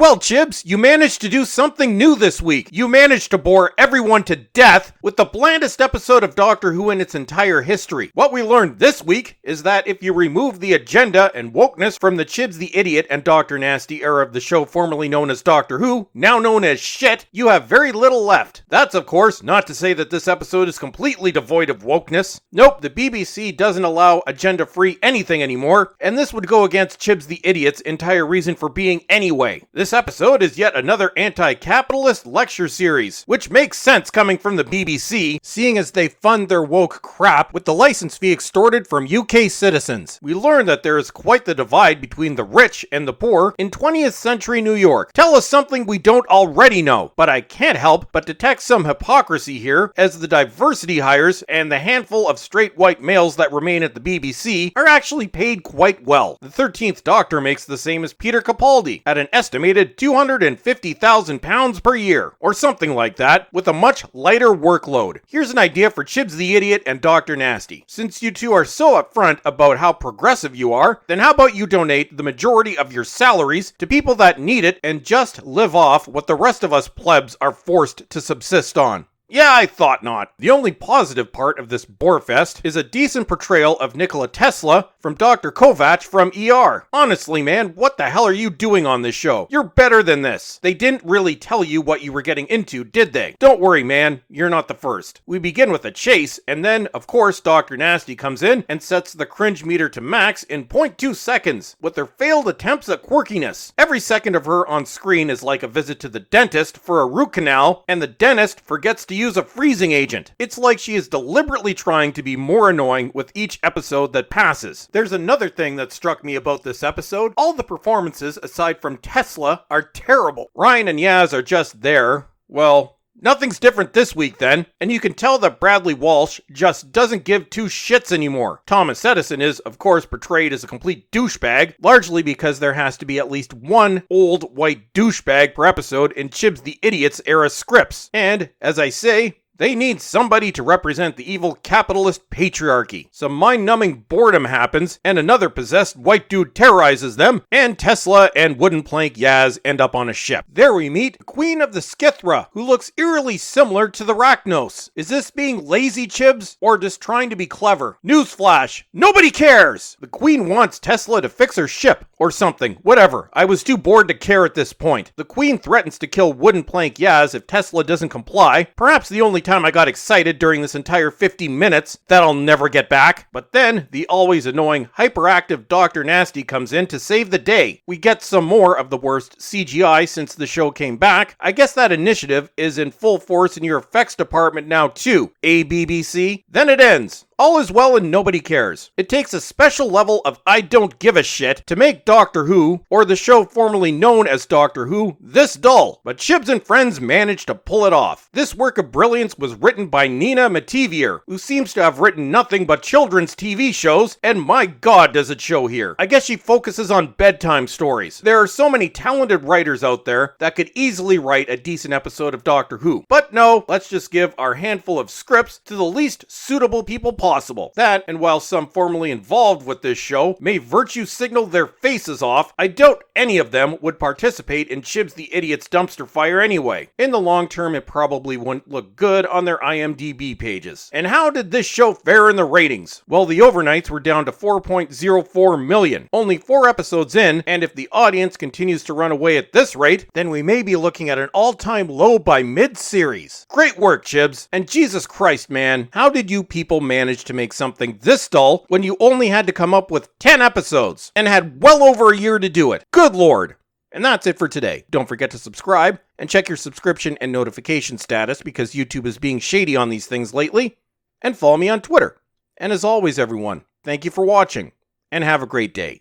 Well, Chibs, you managed to do something new this week. You managed to bore everyone to death with the blandest episode of Doctor Who in its entire history. What we learned this week is that if you remove the agenda and wokeness from the Chibs the Idiot and Dr. Nasty era of the show formerly known as Doctor Who, now known as shit, you have very little left. That's, of course, not to say that this episode is completely devoid of wokeness. Nope, the BBC doesn't allow agenda-free anything anymore, and this would go against Chibs the Idiot's entire reason for being anyway. This episode is yet another anti-capitalist lecture series, which makes sense coming from the BBC, seeing as they fund their woke crap with the license fee extorted from UK citizens. We learn that there is quite the divide between the rich and the poor in 20th century New York. Tell us something we don't already know, but I can't help but detect some hypocrisy here, as the diversity hires and the handful of straight white males that remain at the BBC are actually paid quite well. The 13th Doctor makes the same as Peter Capaldi, at an estimated £250,000 per year, or something like that, with a much lighter workload. Here's an idea for Chibs the Idiot and Dr. Nasty. Since you two are so upfront about how progressive you are, then how about you donate the majority of your salaries to people that need it and just live off what the rest of us plebs are forced to subsist on? Yeah, I thought not. The only positive part of this borefest is a decent portrayal of Nikola Tesla from Dr. Kovac from ER. Honestly, man, what the hell are you doing on this show? You're better than this. They didn't really tell you what you were getting into, did they? Don't worry, man. You're not the first. We begin with a chase, and then, of course, Dr. Nasty comes in and sets the cringe meter to max in 0.2 seconds with their failed attempts at quirkiness. Every second of her on screen is like a visit to the dentist for a root canal, and the dentist forgets to use a freezing agent. It's like she is deliberately trying to be more annoying with each episode that passes. There's another thing that struck me about this episode. All the performances, aside from Tesla, are terrible. Ryan and Yaz are just there. Well, nothing's different this week then, and you can tell that Bradley Walsh just doesn't give two shits anymore. Thomas Edison is, of course, portrayed as a complete douchebag, largely because there has to be at least one old white douchebag per episode in Chibs the Idiot's era scripts. And, as I say, they need somebody to represent the evil capitalist patriarchy. Some mind-numbing boredom happens, and another possessed white dude terrorizes them, and Tesla and Wooden Plank Yaz end up on a ship. There we meet the Queen of the Skithra, who looks eerily similar to the Rachnos. Is this being lazy, Chibs, or just trying to be clever? Newsflash, nobody cares! The Queen wants Tesla to fix her ship, or something, whatever. I was too bored to care at this point. The Queen threatens to kill Wooden Plank Yaz if Tesla doesn't comply, perhaps the only time I got excited during this entire 50 minutes that I'll never get back. But then the always annoying hyperactive Dr. Nasty comes in to save the day. We get some more of the worst CGI since the show came back. I guess that initiative is in full force in your effects department now too, BBC. Then it ends. All is well and nobody cares. It takes a special level of I don't give a shit to make Doctor Who, or the show formerly known as Doctor Who, this dull. But Chibs and friends managed to pull it off. This work of brilliance was written by Nina Mativier, who seems to have written nothing but children's TV shows, and my god does it show here. I guess she focuses on bedtime stories. There are so many talented writers out there that could easily write a decent episode of Doctor Who. But no, let's just give our handful of scripts to the least suitable people possible. That, and while some formerly involved with this show may virtue signal their faces off, I doubt any of them would participate in Chibs the Idiot's dumpster fire anyway. In the long term, it probably wouldn't look good on their IMDb pages. And how did this show fare in the ratings? Well, the overnights were down to 4.04 million. Only 4 episodes in, and if the audience continues to run away at this rate, then we may be looking at an all-time low by mid-series. Great work, Chibs. And Jesus Christ, man, how did you people manage to make something this dull when you only had to come up with 10 episodes and had well over a year to do it? Good lord. And that's it for today. Don't forget to subscribe and check your subscription and notification status because YouTube is being shady on these things lately. And follow me on Twitter. And as always, everyone, thank you for watching and have a great day.